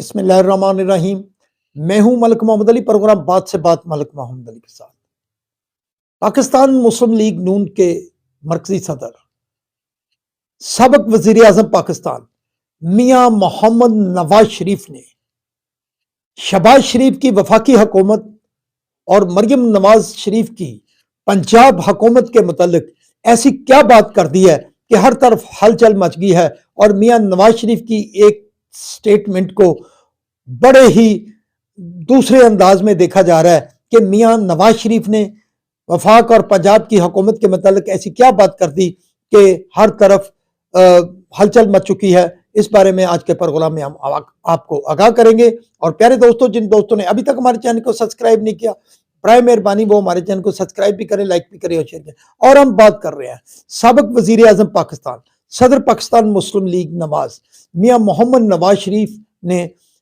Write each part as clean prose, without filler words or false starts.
बिस्मिल्लाहिर्रहमानिर्रहीम। मैं हूं मलिक मोहम्मद अली। प्रोग्राम बात से बात मलिक मोहम्मद अली के साथ। पाकिस्तान मुस्लिम लीग नून के मरकजी सदर सबक वजीर आजम पाकिस्तान मियां मोहम्मद नवाज शरीफ ने शहबाज शरीफ की वफाकी हुकूमत और मरियम नवाज शरीफ की पंजाब हुकूमत के मुतल्लिक ऐसी क्या बात कर दी है कि हर तरफ हलचल मच गई है और मियां नवाज शरीफ की एक स्टेटमेंट को बड़े ही दूसरे अंदाज में देखा जा रहा है कि मियां नवाज शरीफ ने वफाक और पंजाब की हुकूमत के मुतालिक ऐसी क्या बात कर दी कि हर तरफ हलचल मच चुकी है। इस बारे में आज के प्रोग्राम में हम आपको आगाह करेंगे। और प्यारे दोस्तों, जिन दोस्तों ने अभी तक हमारे चैनल को सब्सक्राइब नहीं किया, बराए मेहरबानी वो हमारे चैनल को सब्सक्राइब भी करें, लाइक भी करें और शेयर करें। और हम बात कर रहे हैं साबिक वजीर आजम पाकिस्तान, सदर पाकिस्तान मुस्लिम लीग नवाज मियां मोहम्मद नवाज शरीफ ने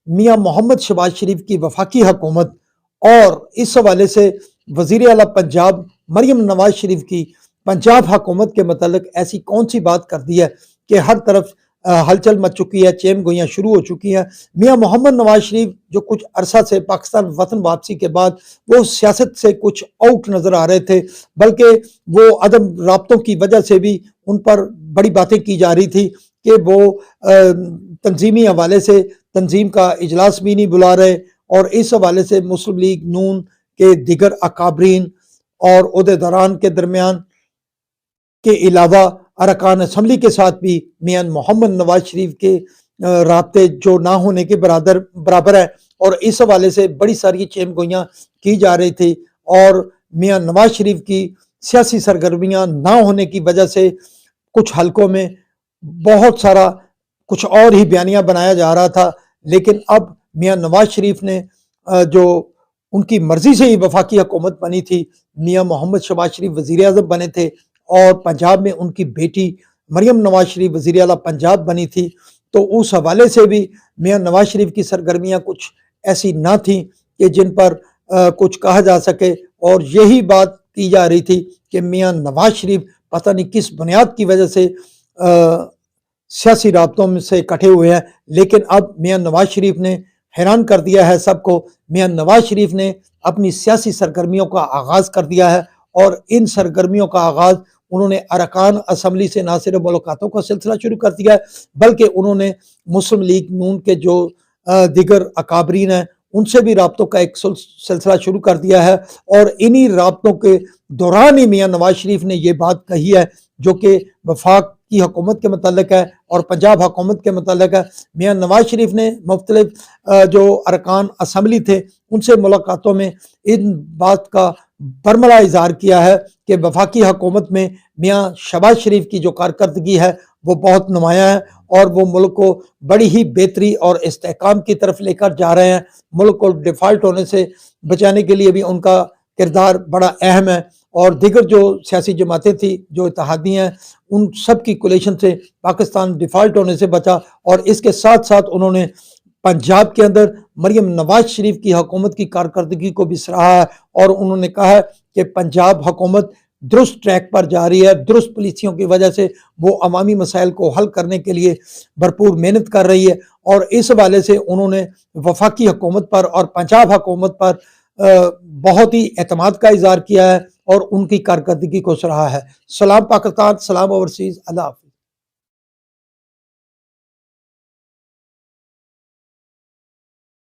मियां मोहम्मद शहबाज शरीफ की वफाकी हुकूमत और इस हवाले से वजीर आला पंजाब मरियम नवाज शरीफ की पंजाब हुकूमत के मतलब ऐसी कौन सी बात कर दी है कि हर तरफ हलचल मच चुकी है, चेम गोइयाँ शुरू हो चुकी हैं। मियां मोहम्मद नवाज शरीफ जो कुछ अरसा से पाकिस्तान वतन वापसी के बाद वो सियासत से कुछ आउट नज़र आ रहे थे, बल्कि वो अदम राब्तों की वजह से भी उन पर बड़ी बातें की जा रही थी कि वो तंजीमी हवाले से तंजीम का इजलास भी नहीं बुला रहे और इस हवाले से मुस्लिम लीग नून के दिगर अकाबरीन और उहदेदारान के दरमियान के अलावा अरकान असम्बली के साथ भी मियां मोहम्मद नवाज शरीफ के राब्ते जो ना होने के बराबर है और इस हवाले से बड़ी सारी चेम गोइयाँ की जा रही थी। और मियां नवाज शरीफ की सियासी सरगर्मियाँ ना होने की वजह से कुछ हलकों में बहुत सारा कुछ और ही बयानिया बनाया जा रहा था। लेकिन अब मियां नवाज शरीफ ने जो उनकी मर्जी से ही वफाकी हुकूमत बनी थी, मियां मोहम्मद शहबाज शरीफ वजीर आजम बने थे और पंजाब में उनकी बेटी मरियम नवाज शरीफ वजीर आला पंजाब बनी थी, तो उस हवाले से भी मियां नवाज शरीफ की सरगर्मियाँ कुछ ऐसी ना थी कि जिन पर कुछ कहा जा सके। और यही बात की जा रही थी कि मियां नवाज शरीफ पता नहीं किस बुनियाद की वजह से सियासी राब्तों में से कटे हुए हैं। लेकिन अब मियां नवाज शरीफ ने हैरान कर दिया है सबको। मियां नवाज शरीफ ने अपनी सियासी सरगर्मियों का आगाज़ कर दिया है और इन सरगर्मियों का आगाज़ उन्होंने अरकान असम्बली से ना सिर्फ मुलाकातों का सिलसिला शुरू कर दिया है, बल्कि उन्होंने मुस्लिम लीग नून के जो दिगर अकाबरीन हैं उनसे भी राब्तों का एक सिलसिला शुरू कर दिया है। और इन्हीं राब्तों के दौरान ही मियां नवाज शरीफ ने ये बात कही है जो कि वफाक की हुकूमत के मतलब है और पंजाब हुकूमत के मतलब है। मियां नवाज शरीफ ने मुख्तलिफ जो अरकान असम्बली थे उनसे मुलाकातों में इन बात का बरमला इजहार किया है कि वफाकी हुकूमत में मियां शहबाज शरीफ की जो कारकर्दगी है वो बहुत नुमायाँ है और वो मुल्क को बड़ी ही बेहतरी और इस्तेहकाम की तरफ लेकर जा रहे हैं। मुल्क को डिफ़ॉल्ट होने से बचाने के लिए भी उनका किरदार बड़ा अहम है। और दिगर जो सियासी जमातें थी, जो इत्तेहादी हैं, उन सब की कोलेशन से पाकिस्तान डिफ़ॉल्ट होने से बचा। और इसके साथ साथ उन्होंने पंजाब के अंदर मरियम नवाज शरीफ की हुकूमत की कारकर्दगी को भी सराहा है और उन्होंने कहा है कि पंजाब हुकूमत दुरुस्त ट्रैक पर जा रही है। दुरुस्त पॉलिसियों की वजह से वो अवामी मसाइल को हल करने के लिए भरपूर मेहनत कर रही है। और इस हवाले से उन्होंने वफाकी हुकूमत पर और पंजाब हुकूमत पर बहुत ही एतमाद का इजहार किया है और उनकी कारकर्दगी को सराहा है। सलाम पाकिस्तान, सलाम ओवरसीज़, अल्लाह हाफ़िज़।